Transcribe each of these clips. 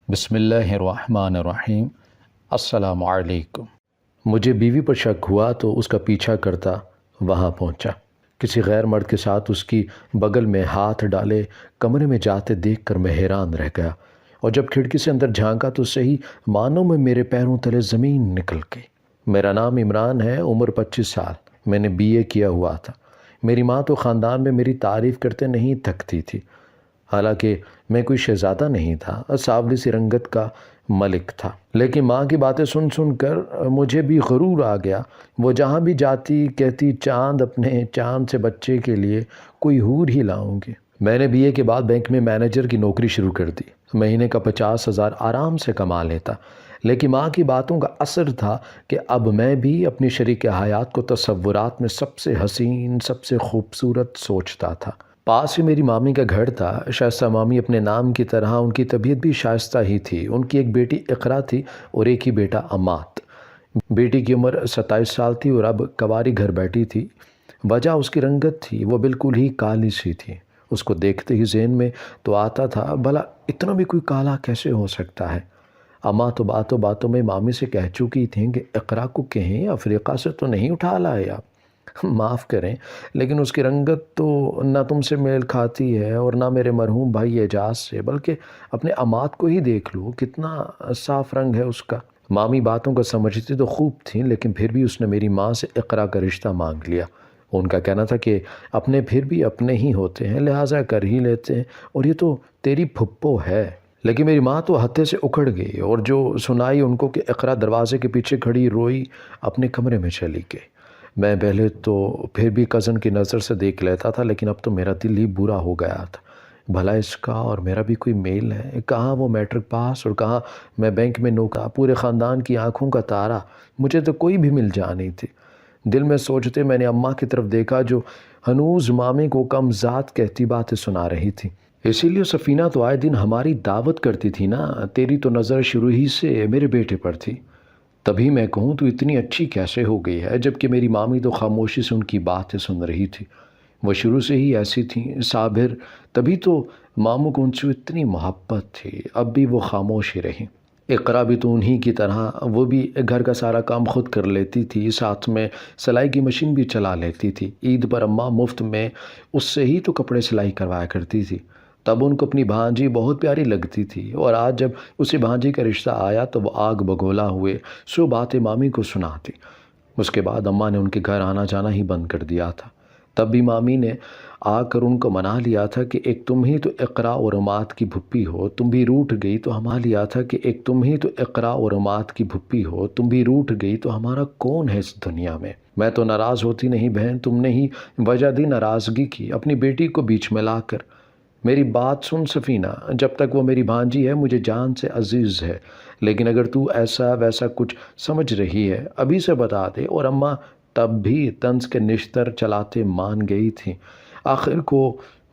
بسم اللہ الرحمن الرحیم۔ السلام علیکم۔ مجھے بیوی پر شک ہوا تو اس کا پیچھا کرتا وہاں پہنچا۔ کسی غیر مرد کے ساتھ اس کی بغل میں ہاتھ ڈالے کمرے میں جاتے دیکھ کر میں حیران رہ گیا، اور جب کھڑکی سے اندر جھانکا تو صحیح معنوں میں میرے پیروں تلے زمین نکل گئی۔ میرا نام عمران ہے، عمر 25 سال، میں نے BA کیا ہوا تھا۔ میری ماں تو خاندان میں میری تعریف کرتے نہیں تھکتی تھی، حالانکہ میں کوئی شہزادہ نہیں تھا، سانولی سی رنگت کا ملک تھا، لیکن ماں کی باتیں سن سن کر مجھے بھی غرور آ گیا۔ وہ جہاں بھی جاتی کہتی چاند اپنے چاند سے بچے کے لیے کوئی حور ہی لاؤں گی۔ میں نے BA کے بعد بینک میں مینیجر کی نوکری شروع کر دی، مہینے کا 50,000 آرام سے کما لیتا، لیکن ماں کی باتوں کا اثر تھا کہ اب میں بھی اپنی شریک حیات کو تصورات میں سب سے حسین، سب سے خوبصورت سوچتا تھا۔ پاس ہی میری مامی کا گھر تھا، شائستہ مامی اپنے نام کی طرح ان کی طبیعت بھی شائستہ ہی تھی۔ ان کی ایک بیٹی اقرا تھی اور ایک ہی بیٹا امات۔ بیٹی کی عمر 27 سال تھی اور اب کنواری گھر بیٹھی تھی۔ وجہ اس کی رنگت تھی، وہ بالکل ہی کالی سی تھی۔ اس کو دیکھتے ہی ذہن میں تو آتا تھا بھلا اتنا بھی کوئی کالا کیسے ہو سکتا ہے۔ اماں تو باتوں باتوں میں مامی سے کہہ چکی تھیں کہ اقرا کو کہیں افریقہ سے تو نہیں اٹھا لائے آپ، معاف کریں لیکن اس کی رنگت تو نہ تم سے میل کھاتی ہے اور نہ میرے مرحوم بھائی اعجاز سے، بلکہ اپنے امات کو ہی دیکھ لو، کتنا صاف رنگ ہے اس کا۔ مامی باتوں کو سمجھتی تو خوب تھیں، لیکن پھر بھی اس نے میری ماں سے اقرا کا رشتہ مانگ لیا۔ ان کا کہنا تھا کہ اپنے پھر بھی اپنے ہی ہوتے ہیں، لہٰذا کر ہی لیتے ہیں، اور یہ تو تیری پھپھو ہے۔ لیکن میری ماں تو ہتھے سے اکھڑ گئی، اور جو سنائی ان کو کہ اقرا دروازے کے پیچھے کھڑی روئی اپنے کمرے میں چلی گئی۔ میں پہلے تو پھر بھی کزن کی نظر سے دیکھ لیتا تھا، لیکن اب تو میرا دل ہی برا ہو گیا تھا۔ بھلا اس کا اور میرا بھی کوئی میل ہے؟ کہاں وہ میٹرک پاس اور کہاں میں بینک میں نوکر، پورے خاندان کی آنکھوں کا تارا، مجھے تو کوئی بھی مل جانی تھی۔ دل میں سوچتے میں نے اماں کی طرف دیکھا جو ہنوز مامی کو کم ذات کہتی باتیں سنا رہی تھی۔ اسی لیے سفینہ تو آئے دن ہماری دعوت کرتی تھی نا، تیری تو نظر شروع ہی سے میرے بیٹے پر تھی۔ تبھی میں کہوں تو اتنی اچھی کیسے ہو گئی ہے، جبکہ میری مامی تو خاموشی سے ان کی باتیں سن رہی تھی۔ وہ شروع سے ہی ایسی تھیں، صابر، تبھی تو ماموں کو ان سے اتنی محبت تھی۔ اب بھی وہ خاموش ہی رہیں۔ اقرا بھی تو انہی کی طرح، وہ بھی گھر کا سارا کام خود کر لیتی تھی، ساتھ میں سلائی کی مشین بھی چلا لیتی تھی۔ عید پر اماں مفت میں اس سے ہی تو کپڑے سلائی کروایا کرتی تھی۔ تب ان کو اپنی بھانجی بہت پیاری لگتی تھی، اور آج جب اسی بھانجی کا رشتہ آیا تو وہ آگ بگولا ہوئے سو باتیں مامی کو سناتی۔ اس کے بعد اماں نے ان کے گھر آنا جانا ہی بند کر دیا تھا۔ تب بھی مامی نے آ کر ان کو منا لیا تھا کہ ایک تم ہی تو اقرا اور امات کی پھپھی ہو، تم بھی روٹھ گئی تو ہمارا لیا تھا کہ ایک تم ہی تو اقرا اور امات کی پھپھی ہو، تم بھی روٹھ گئی تو ہمارا کون ہے اس دنیا میں۔ میں تو ناراض ہوتی نہیں بہن، تم نے ہی وجہ دی ناراضگی کی، اپنی بیٹی کو بیچ میں لا کر۔ میری بات سن سفینہ، جب تک وہ میری بھانجی ہے مجھے جان سے عزیز ہے، لیکن اگر تو ایسا ویسا کچھ سمجھ رہی ہے ابھی سے بتا دے۔ اور اماں تب بھی طنز کے نشتر چلاتے مان گئی تھیں، آخر کو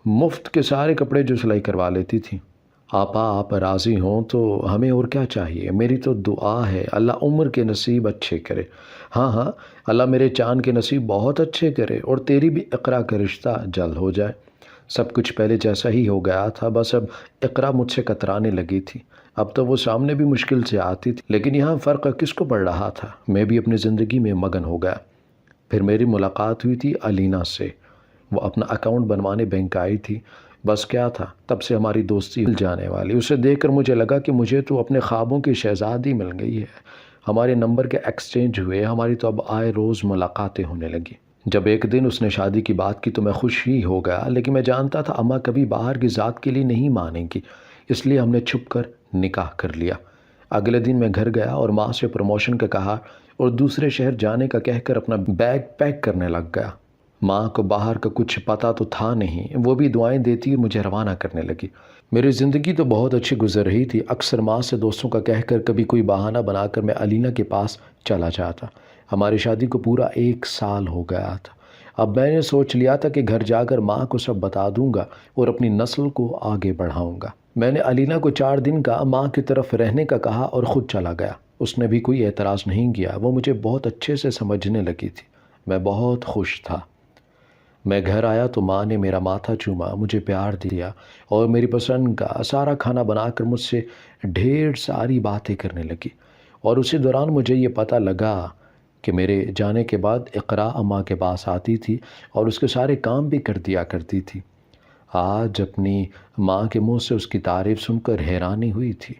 مفت کے سارے کپڑے جو سلائی کروا لیتی تھیں۔ آپا آپ راضی ہوں تو ہمیں اور کیا چاہیے، میری تو دعا ہے اللہ عمر کے نصیب اچھے کرے۔ ہاں ہاں، اللہ میرے چاند کے نصیب بہت اچھے کرے، اور تیری بھی اقرا کا رشتہ جلد ہو جائے۔ سب کچھ پہلے جیسا ہی ہو گیا تھا، بس اب اقرا مجھ سے کترانے لگی تھی۔ اب تو وہ سامنے بھی مشکل سے آتی تھی، لیکن یہاں فرق کس کو پڑ رہا تھا، میں بھی اپنی زندگی میں مگن ہو گیا۔ پھر میری ملاقات ہوئی تھی علینا سے، وہ اپنا اکاؤنٹ بنوانے بینک آئی تھی۔ بس کیا تھا، تب سے ہماری دوستی مل جانے والی۔ اسے دیکھ کر مجھے لگا کہ مجھے تو اپنے خوابوں کی شہزادی مل گئی ہے۔ ہمارے نمبر کے ایکسچینج ہوئے، ہماری تو اب آئے روز ملاقاتیں ہونے لگی۔ جب ایک دن اس نے شادی کی بات کی تو میں خوش ہی ہو گیا، لیکن میں جانتا تھا اماں کبھی باہر کی ذات کے لیے نہیں مانیں گی، اس لیے ہم نے چھپ کر نکاح کر لیا۔ اگلے دن میں گھر گیا اور ماں سے پروموشن کا کہا اور دوسرے شہر جانے کا کہہ کر اپنا بیگ پیک کرنے لگ گیا۔ ماں کو باہر کا کچھ پتہ تو تھا نہیں، وہ بھی دعائیں دیتی اور مجھے روانہ کرنے لگی۔ میری زندگی تو بہت اچھی گزر رہی تھی، اکثر ماں سے دوستوں کا کہہ کر کبھی کوئی بہانہ بنا کر میں علینا کے پاس چلا جاتا۔ ہماری شادی کو پورا 1 سال ہو گیا تھا۔ اب میں نے سوچ لیا تھا کہ گھر جا کر ماں کو سب بتا دوں گا اور اپنی نسل کو آگے بڑھاؤں گا۔ میں نے علینا کو 4 دن کا ماں کی طرف رہنے کا کہا اور خود چلا گیا۔ اس نے بھی کوئی اعتراض نہیں کیا، وہ مجھے بہت اچھے سے سمجھنے لگی تھی۔ میں بہت خوش تھا۔ میں گھر آیا تو ماں نے میرا ماتھا چوما، مجھے پیار دیا اور میری پسند کا سارا کھانا بنا کر مجھ سے ڈھیر ساری باتیں کرنے لگی۔ اور اسی دوران مجھے یہ پتہ لگا کہ میرے جانے کے بعد اقرا اماں کے پاس آتی تھی اور اس کے سارے کام بھی کر دیا کرتی تھی۔ آج اپنی ماں کے منہ سے اس کی تعریف سن کر حیرانی ہوئی تھی،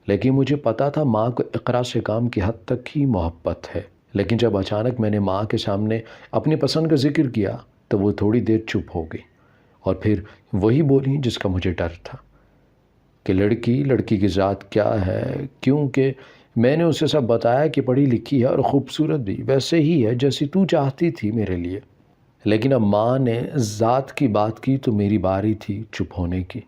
لیکن مجھے پتا تھا ماں کو اقرا سے کام کی حد تک ہی محبت ہے۔ لیکن جب اچانک میں نے ماں کے سامنے اپنی پسند کا ذکر کیا تو وہ تھوڑی دیر چپ ہو گئی اور پھر وہی بولی جس کا مجھے ڈر تھا کہ لڑکی کی ذات کیا ہے، کیونکہ میں نے اسے سب بتایا کہ پڑھی لکھی ہے اور خوبصورت بھی ویسے ہی ہے جیسی تو چاہتی تھی میرے لیے۔ لیکن اب ماں نے ذات کی بات کی تو میری باری تھی چپ ہونے کی۔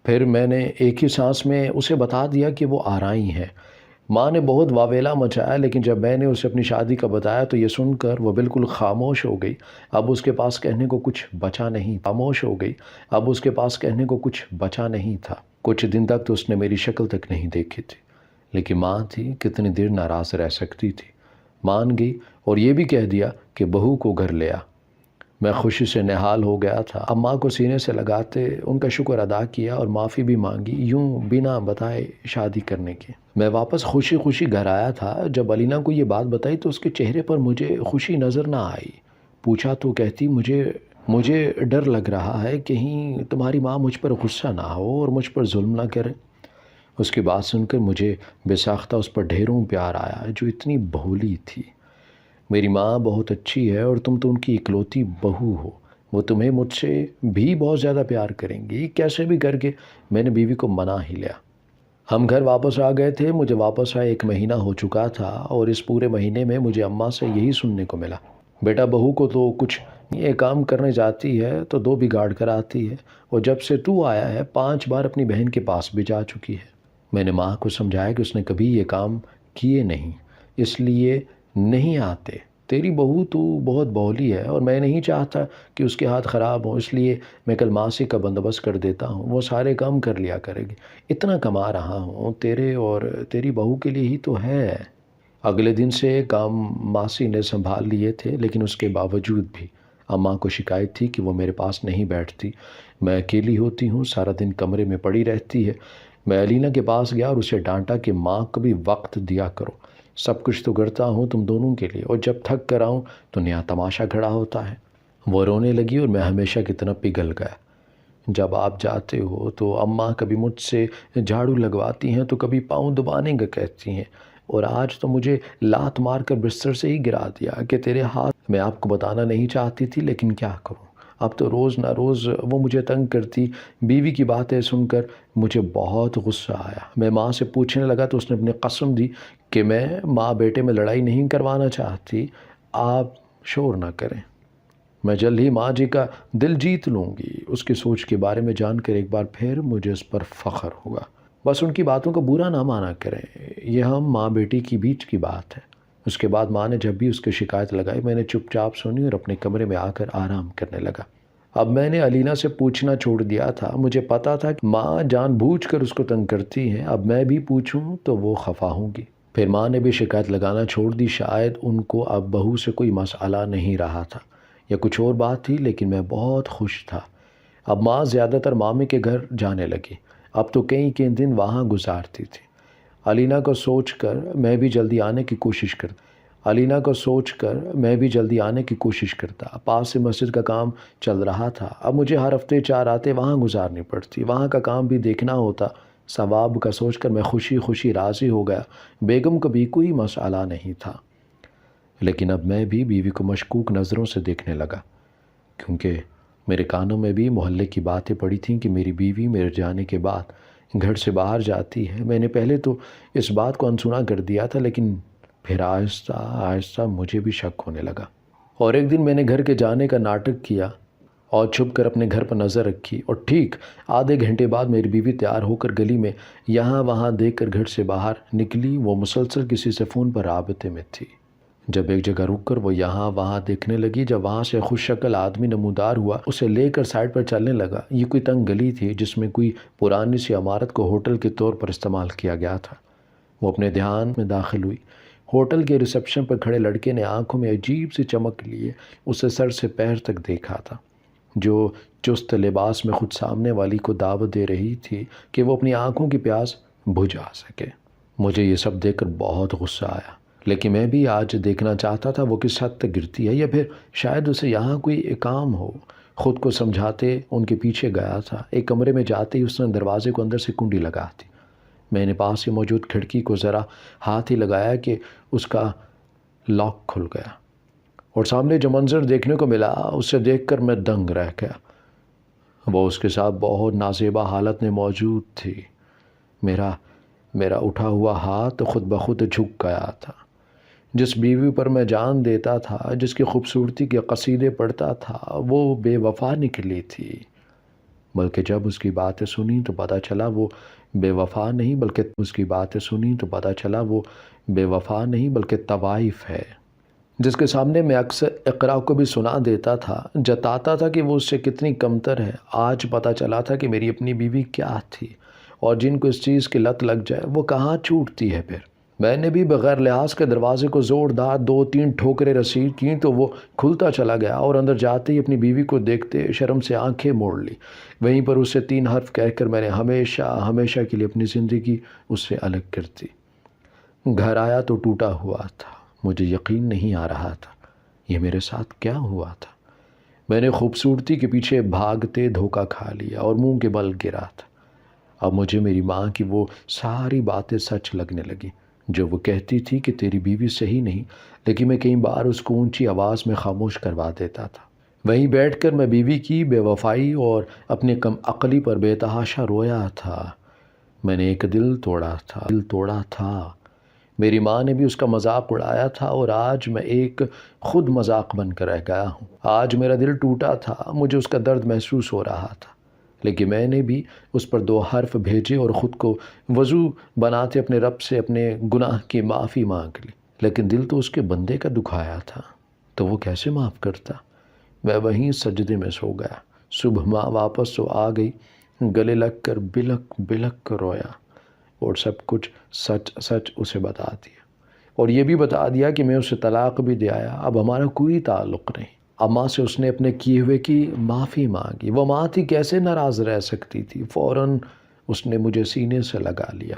پھر میں نے ایک ہی سانس میں اسے بتا دیا کہ وہ آرائی ہے۔ ماں نے بہت واویلا مچایا، لیکن جب میں نے اسے اپنی شادی کا بتایا تو یہ سن کر وہ بالکل خاموش ہو گئی۔ اب اس کے پاس کہنے کو کچھ بچا نہیں، خاموش ہو گئی۔ اب اس کے پاس کہنے کو کچھ بچا نہیں تھا۔ کچھ دن تک تو اس نے میری شکل تک نہیں دیکھی تھی، لیکن ماں تھی، کتنی دیر ناراض رہ سکتی تھی۔ مان گئی اور یہ بھی کہہ دیا کہ بہو کو گھر لے آ۔ میں خوشی سے نہال ہو گیا تھا۔ اماں کو سینے سے لگاتے ان کا شکر ادا کیا اور معافی بھی مانگی، یوں بنا بتائے شادی کرنے کی۔ میں واپس خوشی خوشی گھر آیا تھا۔ جب علینا کو یہ بات بتائی تو اس کے چہرے پر مجھے خوشی نظر نہ آئی۔ پوچھا تو کہتی، مجھے ڈر لگ رہا ہے کہیں تمہاری ماں مجھ پر غصہ نہ ہو اور مجھ پر ظلم نہ کرے۔ اس کی بات سن کر مجھے بے ساختہ اس پر ڈھیروں پیار آیا، جو اتنی بھولی تھی۔ میری ماں بہت اچھی ہے اور تم تو ان کی اکلوتی بہو ہو، وہ تمہیں مجھ سے بھی بہت زیادہ پیار کریں گی۔ کیسے بھی کر کے میں نے بیوی کو منا ہی لیا۔ ہم گھر واپس آ گئے تھے۔ مجھے واپس آئے 1 مہینہ ہو چکا تھا اور اس پورے مہینے میں مجھے اماں سے یہی سننے کو ملا، بیٹا بہو کو تو کچھ یہ کام کرنے جاتی ہے تو 2 بگاڑ کر آتی ہے، اور جب سے تو آیا ہے 5 بار اپنی بہن کے پاس بھی جا چکی ہے۔ میں نے ماں کو سمجھایا کہ اس نے کبھی یہ کام کیے نہیں، اس لیے نہیں آتے۔ تیری بہو تو بہت بولی ہے اور میں نہیں چاہتا کہ اس کے ہاتھ خراب ہوں، اس لیے میں کل ماسی کا بندوبست کر دیتا ہوں، وہ سارے کام کر لیا کرے گی۔ اتنا کما رہا ہوں تیرے اور تیری بہو کے لیے ہی تو ہے۔ اگلے دن سے کام ماسی نے سنبھال لیے تھے، لیکن اس کے باوجود بھی اماں کو شکایت تھی کہ وہ میرے پاس نہیں بیٹھتی، میں اکیلی ہوتی ہوں، سارا دن کمرے میں پڑی رہتی ہے۔ میں علینا کے پاس گیا اور اسے ڈانٹا کہ ماں کو بھی وقت دیا کرو، سب کچھ تو کرتا ہوں تم دونوں کے لیے، اور جب تھک کر آؤں تو نیا تماشا کھڑا ہوتا ہے۔ وہ رونے لگی اور میں ہمیشہ کی طرح پگھل گیا۔ جب آپ جاتے ہو تو اماں کبھی مجھ سے جھاڑو لگواتی ہیں تو کبھی پاؤں دبانے کا کہتی ہیں، اور آج تو مجھے لات مار کر بستر سے ہی گرا دیا کہ تیرے ہاتھ۔ میں آپ کو بتانا نہیں چاہتی تھی، لیکن کیا کروں، اب تو روز نہ روز وہ مجھے تنگ کرتی۔ بیوی کی باتیں سن کر مجھے بہت غصہ آیا۔ میں ماں سے پوچھنے لگا تو اس نے اپنی قسم دی کہ میں ماں بیٹے میں لڑائی نہیں کروانا چاہتی، آپ شور نہ کریں، میں جلد ہی ماں جی کا دل جیت لوں گی۔ اس کی سوچ کے بارے میں جان کر ایک بار پھر مجھے اس پر فخر ہوا۔ بس ان کی باتوں کو برا نہ مانا کریں، یہ ہم ماں بیٹی کی بیچ کی بات ہے۔ اس کے بعد ماں نے جب بھی اس کی شکایت لگائی میں نے چپ چاپ سنی اور اپنے کمرے میں آ کر آرام کرنے لگا۔ اب میں نے علینا سے پوچھنا چھوڑ دیا تھا۔ مجھے پتا تھا کہ ماں جان بوجھ کر اس کو تنگ کرتی ہیں، اب میں بھی پوچھوں تو وہ خفا ہوں گی۔ پھر ماں نے بھی شکایت لگانا چھوڑ دی۔ شاید ان کو اب بہو سے کوئی مسئلہ نہیں رہا تھا یا کچھ اور بات تھی، لیکن میں بہت خوش تھا۔ اب ماں زیادہ تر مامی کے گھر جانے لگی، اب تو کئی دن وہاں گزارتی تھی۔ علینا کو سوچ کر میں بھی جلدی آنے کی کوشش کرتا۔ پاس سے مسجد کا کام چل رہا تھا، اب مجھے ہر ہفتے 4 راتیں وہاں گزارنی پڑتی، وہاں کا کام بھی دیکھنا ہوتا۔ ثواب کا سوچ کر میں خوشی خوشی راضی ہو گیا۔ بیگم کو بھی کوئی مسئلہ نہیں تھا، لیکن اب میں بھی بیوی کو مشکوک نظروں سے دیکھنے لگا، کیونکہ میرے کانوں میں بھی محلے کی باتیں پڑی تھیں کہ میری بیوی میرے جانے کے بعد گھر سے باہر جاتی ہے۔ میں نے پہلے تو اس بات کو انسنا کر دیا تھا، لیکن پھر آہستہ آہستہ مجھے بھی شک ہونے لگا۔ اور ایک دن میں نے گھر کے جانے کا ناٹک کیا اور چھپ کر اپنے گھر پر نظر رکھی، اور ٹھیک آدھے گھنٹے بعد میری بیوی تیار ہو کر گلی میں یہاں وہاں دیکھ کر گھر سے باہر نکلی۔ وہ مسلسل کسی سے فون پر رابطے میں تھی۔ جب ایک جگہ رک کر وہ یہاں وہاں دیکھنے لگی، جب وہاں سے خوش شکل آدمی نمودار ہوا، اسے لے کر سائڈ پر چلنے لگا۔ یہ کوئی تنگ گلی تھی جس میں کوئی پرانی سی عمارت کو ہوٹل کے طور پر استعمال کیا گیا تھا۔ وہ اپنے دھیان میں داخل ہوئی۔ ہوٹل کے ریسپشن پر کھڑے لڑکے نے آنکھوں میں عجیب سی چمک لیے اسے سر سے پیر تک دیکھا تھا۔ جو چست لباس میں خود سامنے والی کو دعوت دے رہی تھی کہ وہ اپنی آنکھوں کی پیاس بجھا سکے۔ مجھے یہ سب دیکھ کر بہت غصہ آیا، لیکن میں بھی آج دیکھنا چاہتا تھا وہ کس حد تک گرتی ہے، یا پھر شاید اسے یہاں کوئی کام ہو۔ خود کو سمجھاتے ان کے پیچھے گیا تھا۔ ایک کمرے میں جاتے ہی اس نے دروازے کو اندر سے کنڈی لگا دی۔ میں نے پاس ہی موجود کھڑکی کو ذرا ہاتھ ہی لگایا کہ اس کا لاک کھل گیا، اور سامنے جو منظر دیکھنے کو ملا اسے دیکھ کر میں دنگ رہ گیا۔ وہ اس کے ساتھ بہت نازیبا حالت میں موجود تھی۔ میرا اٹھا ہوا ہاتھ خود بخود جھک گیا تھا۔ جس بیوی پر میں جان دیتا تھا، جس کی خوبصورتی کے قصیدے پڑھتا تھا، وہ بے وفا نکلی تھی۔ بلکہ جب اس کی باتیں سنی تو پتہ چلا وہ بے وفا نہیں بلکہ طوائف ہے۔ جس کے سامنے میں اکثر اقرا کو بھی سنا دیتا تھا، جتاتا تھا کہ وہ اس سے کتنی کمتر ہے، آج پتہ چلا تھا کہ میری اپنی بیوی کیا تھی، اور جن کو اس چیز کی لت لگ جائے وہ کہاں چھوٹتی ہے پھر۔ میں نے بھی بغیر لحاظ کے دروازے کو زوردار 2-3 ٹھوکریں رسید کیں تو وہ کھلتا چلا گیا، اور اندر جاتے ہی اپنی بیوی کو دیکھتے شرم سے آنکھیں موڑ لی۔ وہیں پر اسے 3 حرف کہہ کر میں نے ہمیشہ کے لیے اپنی زندگی اس سے الگ کر دی۔ گھر آیا تو ٹوٹا ہوا تھا۔ مجھے یقین نہیں آ رہا تھا یہ میرے ساتھ کیا ہوا تھا۔ میں نے خوبصورتی کے پیچھے بھاگتے دھوکہ کھا لیا اور منہ کے بل گرا تھا۔ اب مجھے میری ماں کی وہ ساری باتیں سچ لگنے لگی جو وہ کہتی تھی کہ تیری بیوی صحیح نہیں، لیکن میں کئی بار اس کو اونچی آواز میں خاموش کروا دیتا تھا۔ وہیں بیٹھ کر میں بیوی کی بے وفائی اور اپنی کم عقلی پر بے تحاشا رویا تھا۔ میں نے ایک دل توڑا تھا۔ میری ماں نے بھی اس کا مذاق اڑایا تھا، اور آج میں ایک خود مذاق بن کر رہ گیا ہوں۔ آج میرا دل ٹوٹا تھا، مجھے اس کا درد محسوس ہو رہا تھا، لیکن میں نے بھی اس پر 2 حرف بھیجے اور خود کو وضو بناتے اپنے رب سے اپنے گناہ کی معافی مانگ لی۔ لیکن دل تو اس کے بندے کا دکھایا تھا، تو وہ کیسے معاف کرتا؟ میں وہیں سجدے میں سو گیا۔ صبح ماں واپس تو آ گئی، گلے لگ کر بلک کر رویا، اور سب کچھ سچ اسے بتا دیا، اور یہ بھی بتا دیا کہ میں اسے طلاق بھی دے آیا، اب ہمارا کوئی تعلق نہیں۔ اماں سے اس نے اپنے کیے ہوئے کی معافی مانگی۔ وہ ماں تھی، کیسے ناراض رہ سکتی تھی؟ فوراً اس نے مجھے سینے سے لگا لیا۔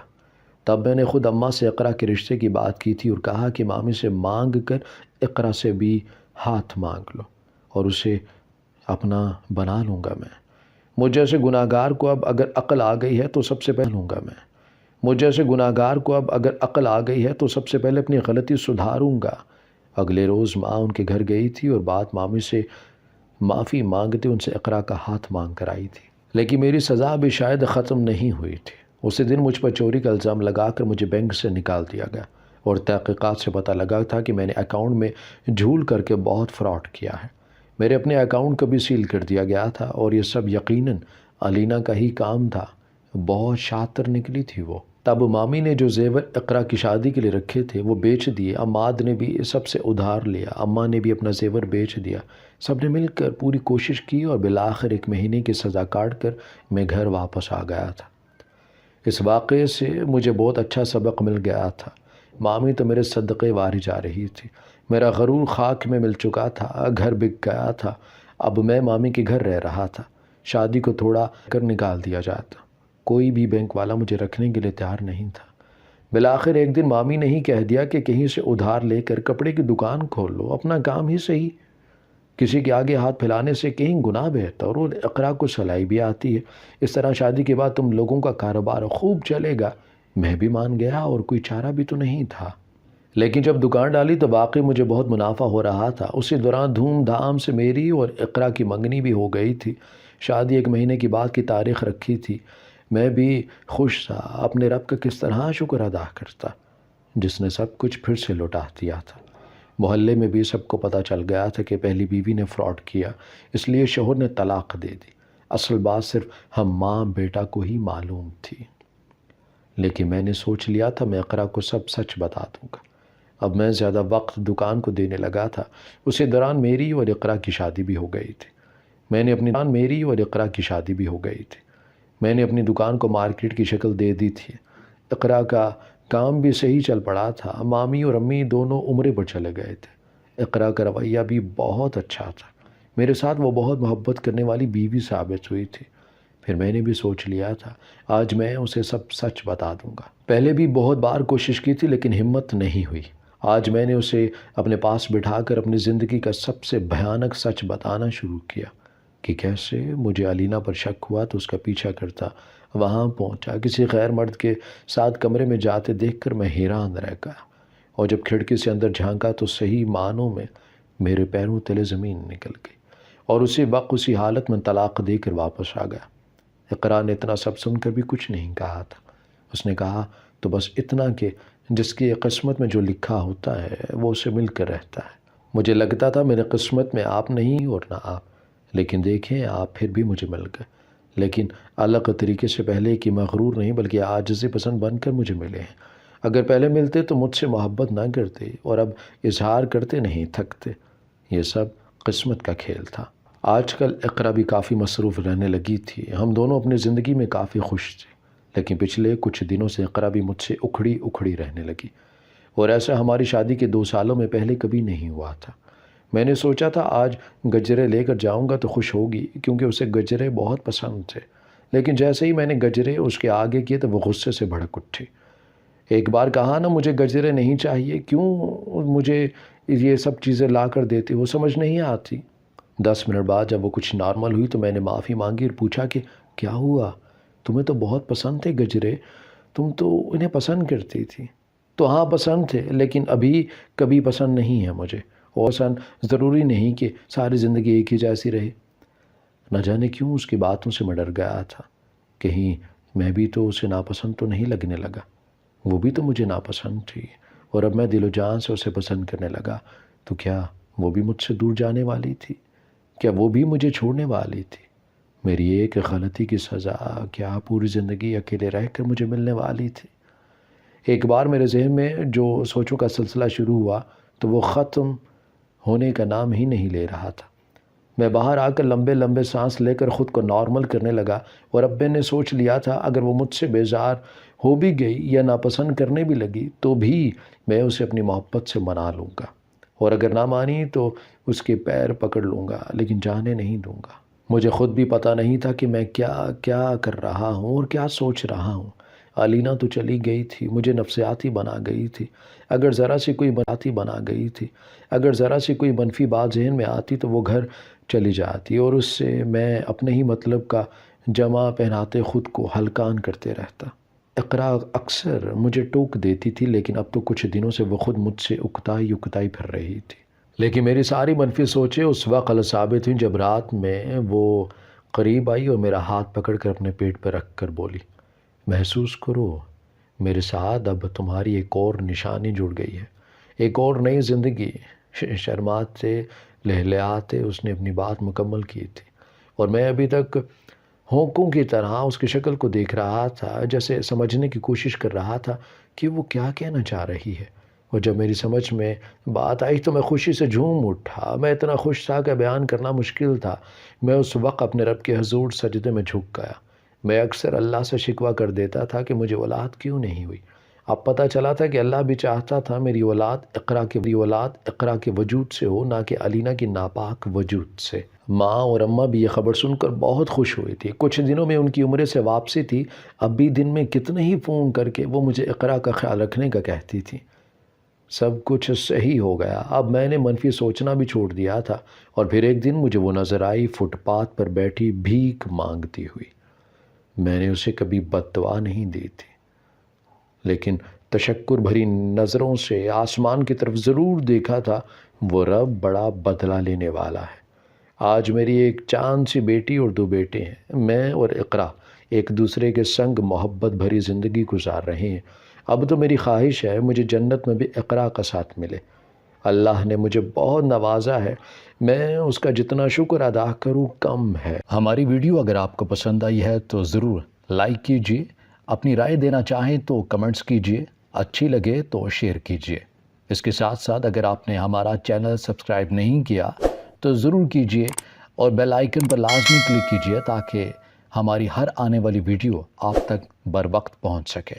تب میں نے خود اماں سے اقرا کے رشتے کی بات کی تھی اور کہا کہ مامی سے مانگ کر اقرا سے بھی ہاتھ مانگ لو، اور اسے اپنا بنا لوں گا میں۔ مجھ جیسے گناہگار کو اب اگر عقل آ گئی ہے تو سب سے پہلے اپنی غلطی سدھاروں گا۔ اگلے روز ماں ان کے گھر گئی تھی اور بات مامی سے معافی مانگتے ان سے اقرا کا ہاتھ مانگ کر آئی تھی۔ لیکن میری سزا بھی شاید ختم نہیں ہوئی تھی۔ اسی دن مجھ پر چوری کا الزام لگا کر مجھے بینک سے نکال دیا گیا، اور تحقیقات سے پتہ لگا تھا کہ میں نے اکاؤنٹ میں جھول کر کے بہت فراڈ کیا ہے۔ میرے اپنے اکاؤنٹ کو بھی سیل کر دیا گیا تھا، اور یہ سب یقیناً علینا کا ہی کام تھا۔ بہت شاطر نکلی تھی وہ۔ تب مامی نے جو زیور اقرا کی شادی کے لیے رکھے تھے وہ بیچ دیے، عماد نے بھی سب سے ادھار لیا، اماں نے بھی اپنا زیور بیچ دیا۔ سب نے مل کر پوری کوشش کی، اور بالآخر 1 مہینے کی سزا کاٹ کر میں گھر واپس آ گیا تھا۔ اس واقعے سے مجھے بہت اچھا سبق مل گیا تھا۔ مامی تو میرے صدقے واری جا رہی تھی، میرا غرور خاک میں مل چکا تھا، گھر بک گیا تھا۔ اب میں مامی کے گھر رہ رہا تھا۔ شادی کو تھوڑا کر نکال دیا جاتا، کوئی بھی بینک والا مجھے رکھنے کے لیے تیار نہیں تھا۔ بالآخر ایک دن مامی نے ہی کہہ دیا کہ کہیں سے ادھار لے کر کپڑے کی دکان کھول لو، اپنا کام ہی صحیح، کسی کے آگے ہاتھ پھیلانے سے کہیں گناہ بہتر، اور اقرا کو سلائی بھی آتی ہے، اس طرح شادی کے بعد تم لوگوں کا کاروبار خوب چلے گا۔ میں بھی مان گیا، اور کوئی چارہ بھی تو نہیں تھا۔ لیکن جب دکان ڈالی تو واقعی مجھے بہت منافع ہو رہا تھا۔ اسی دوران دھوم دھام سے میری اور اقرا کی منگنی بھی ہو گئی تھی۔ شادی 1 مہینے کی بعد کی تاریخ رکھی تھی۔ میں بھی خوش تھا، اپنے رب کا کس طرح شکر ادا کرتا جس نے سب کچھ پھر سے لوٹا دیا تھا۔ محلے میں بھی سب کو پتہ چل گیا تھا کہ پہلی بیوی نے فراڈ کیا، اس لیے شوہر نے طلاق دے دی۔ اصل بات صرف ہم ماں بیٹا کو ہی معلوم تھی، لیکن میں نے سوچ لیا تھا میں اقرا کو سب سچ بتا دوں گا۔ اب میں زیادہ وقت دکان کو دینے لگا تھا۔ اسی دوران میری اور اقرا کی شادی بھی ہو گئی تھی۔ میں نے اپنی دکان کو مارکیٹ کی شکل دے دی تھی۔ اقرا کا کام بھی صحیح چل پڑا تھا۔ مامی اور امی دونوں عمرے پر چلے گئے تھے۔ اقرا کا رویہ بھی بہت اچھا تھا۔ میرے ساتھ وہ بہت محبت کرنے والی بیوی ثابت ہوئی تھی۔ پھر میں نے بھی سوچ لیا تھا آج میں اسے سب سچ بتا دوں گا۔ پہلے بھی بہت بار کوشش کی تھی لیکن ہمت نہیں ہوئی۔ آج میں نے اسے اپنے پاس بٹھا کر اپنی زندگی کا سب سے بھیانک سچ بتانا شروع کیا کہ کیسے مجھے علینا پر شک ہوا تو اس کا پیچھا کرتا وہاں پہنچا، کسی غیر مرد کے ساتھ کمرے میں جاتے دیکھ کر میں حیران رہ گیا، اور جب کھڑکی سے اندر جھانکا تو صحیح معنوں میں میرے پیروں تلے زمین نکل گئی، اور اسی وقت اسی حالت میں طلاق دے کر واپس آ گیا۔ اقرا نے اتنا سب سن کر بھی کچھ نہیں کہا تھا۔ اس نے کہا تو بس اتنا کہ جس کی قسمت میں جو لکھا ہوتا ہے وہ اسے مل کر رہتا ہے۔ مجھے لگتا تھا میرے قسمت میں آپ نہیں اور نہ آپ، لیکن دیکھیں آپ پھر بھی مجھے مل گئے، لیکن الگ طریقے سے پہلے کی مغرور نہیں بلکہ عاجزی پسند بن کر مجھے ملے ہیں۔ اگر پہلے ملتے تو مجھ سے محبت نہ کرتے، اور اب اظہار کرتے نہیں تھکتے۔ یہ سب قسمت کا کھیل تھا۔ آج کل اقرا بھی کافی مصروف رہنے لگی تھی۔ ہم دونوں اپنی زندگی میں کافی خوش تھے، لیکن پچھلے کچھ دنوں سے اقرا بھی مجھ سے اکھڑی اکھڑی رہنے لگی، اور ایسا ہماری شادی کے 2 سالوں میں پہلے کبھی نہیں ہوا تھا۔ میں نے سوچا تھا آج گجرے لے کر جاؤں گا تو خوش ہوگی، کیونکہ اسے گجرے بہت پسند تھے، لیکن جیسے ہی میں نے گجرے اس کے آگے کیے تو وہ غصے سے بھڑک اٹھی۔ ایک بار کہا نا مجھے گجرے نہیں چاہیے، کیوں مجھے یہ سب چیزیں لا کر دیتی ہو، سمجھ نہیں آتی۔ 10 منٹ بعد جب وہ کچھ نارمل ہوئی تو میں نے معافی مانگی اور پوچھا کہ کیا ہوا، تمہیں تو بہت پسند تھے گجرے، تم تو انہیں پسند کرتی تھی۔ تو ہاں پسند تھے، لیکن ابھی کبھی پسند نہیں ہے مجھے، اور پسند ضروری نہیں کہ ساری زندگی ایک ہی جیسی رہے۔ نہ جانے کیوں اس کی باتوں سے میں ڈر گیا تھا، کہیں میں بھی تو اسے ناپسند تو نہیں لگنے لگا۔ وہ بھی تو مجھے ناپسند تھی، اور اب میں دل و جان سے اسے پسند کرنے لگا تو کیا وہ بھی مجھ سے دور جانے والی تھی؟ کیا وہ بھی مجھے چھوڑنے والی تھی؟ میری ایک غلطی کی سزا کیا پوری زندگی اکیلے رہ کر مجھے ملنے والی تھی؟ ایک بار میرے ذہن میں جو سوچوں کا سلسلہ شروع ہوا تو وہ ختم ہونے کا نام ہی نہیں لے رہا تھا۔ میں باہر آ کر لمبے لمبے سانس لے کر خود کو نارمل کرنے لگا، اور اب میں نے سوچ لیا تھا اگر وہ مجھ سے بیزار ہو بھی گئی یا ناپسند کرنے بھی لگی تو بھی میں اسے اپنی محبت سے منا لوں گا، اور اگر نہ مانی تو اس کے پیر پکڑ لوں گا، لیکن جانے نہیں دوں گا۔ مجھے خود بھی پتہ نہیں تھا کہ میں کیا کر رہا ہوں اور کیا سوچ رہا ہوں۔ علینا تو چلی گئی تھی، مجھے نفسیاتی بنا گئی تھی۔ اگر ذرا سی کوئی بناتی بنا گئی تھی، اگر ذرا سی کوئی منفی بات ذہن میں آتی تو وہ گھر چلی جاتی، اور اس سے میں اپنے ہی مطلب کا جمع پہناتے خود کو ہلکان کرتے رہتا۔ اقرا اکثر مجھے ٹوک دیتی تھی، لیکن اب تو کچھ دنوں سے وہ خود مجھ سے اکتائی پھر رہی تھی۔ لیکن میری ساری منفی سوچیں اس وقت غلط ثابت ہوئیں جب رات میں وہ قریب آئی اور میرا ہاتھ پکڑ کر اپنے پیٹ پر رکھ کر بولی، محسوس کرو میرے ساتھ اب تمہاری ایک اور نشانی جڑ گئی ہے، ایک اور نئی زندگی۔ شرماتے لہلہاتے اس نے اپنی بات مکمل کی تھی، اور میں ابھی تک ہونکوں کی طرح اس کی شکل کو دیکھ رہا تھا، جیسے سمجھنے کی کوشش کر رہا تھا کہ وہ کیا کہنا چاہ رہی ہے۔ اور جب میری سمجھ میں بات آئی تو میں خوشی سے جھوم اٹھا۔ میں اتنا خوش تھا کہ بیان کرنا مشکل تھا۔ میں اس وقت اپنے رب کے حضور سجدے میں جھک گیا۔ میں اکثر اللہ سے شکوہ کر دیتا تھا کہ مجھے اولاد کیوں نہیں ہوئی۔ اب پتہ چلا تھا کہ اللہ بھی چاہتا تھا میری اولاد اقرا کے وجود سے ہو، نہ کہ علینا کی ناپاک وجود سے۔ ماں اور اماں بھی یہ خبر سن کر بہت خوش ہوئی تھی۔ کچھ دنوں میں ان کی عمرے سے واپسی تھی۔ اب بھی دن میں کتنے ہی فون کر کے وہ مجھے اقرا کا خیال رکھنے کا کہتی تھی۔ سب کچھ صحیح ہو گیا۔ اب میں نے منفی سوچنا بھی چھوڑ دیا تھا، اور پھر ایک دن مجھے وہ نظر آئی فٹ پاتھ پر بیٹھی بھیک مانگتی ہوئی۔ میں نے اسے کبھی بد دعا نہیں دی تھی، لیکن تشکر بھری نظروں سے آسمان کی طرف ضرور دیکھا تھا۔ وہ رب بڑا بدلہ لینے والا ہے۔ آج میری ایک چاند سی بیٹی اور 2 بیٹے ہیں۔ میں اور اقرا ایک دوسرے کے سنگ محبت بھری زندگی گزار رہے ہیں۔ اب تو میری خواہش ہے مجھے جنت میں بھی اقرا کا ساتھ ملے۔ اللہ نے مجھے بہت نوازا ہے، میں اس کا جتنا شکر ادا کروں کم ہے۔ ہماری ویڈیو اگر آپ کو پسند آئی ہے تو ضرور لائک کیجیے، اپنی رائے دینا چاہیں تو کمنٹس کیجیے، اچھی لگے تو شیئر کیجیے۔ اس کے ساتھ ساتھ اگر آپ نے ہمارا چینل سبسکرائب نہیں کیا تو ضرور کیجیے، اور بیل آئیکن پر لازمی کلک کیجیے تاکہ ہماری ہر آنے والی ویڈیو آپ تک بر وقت پہنچ سکے۔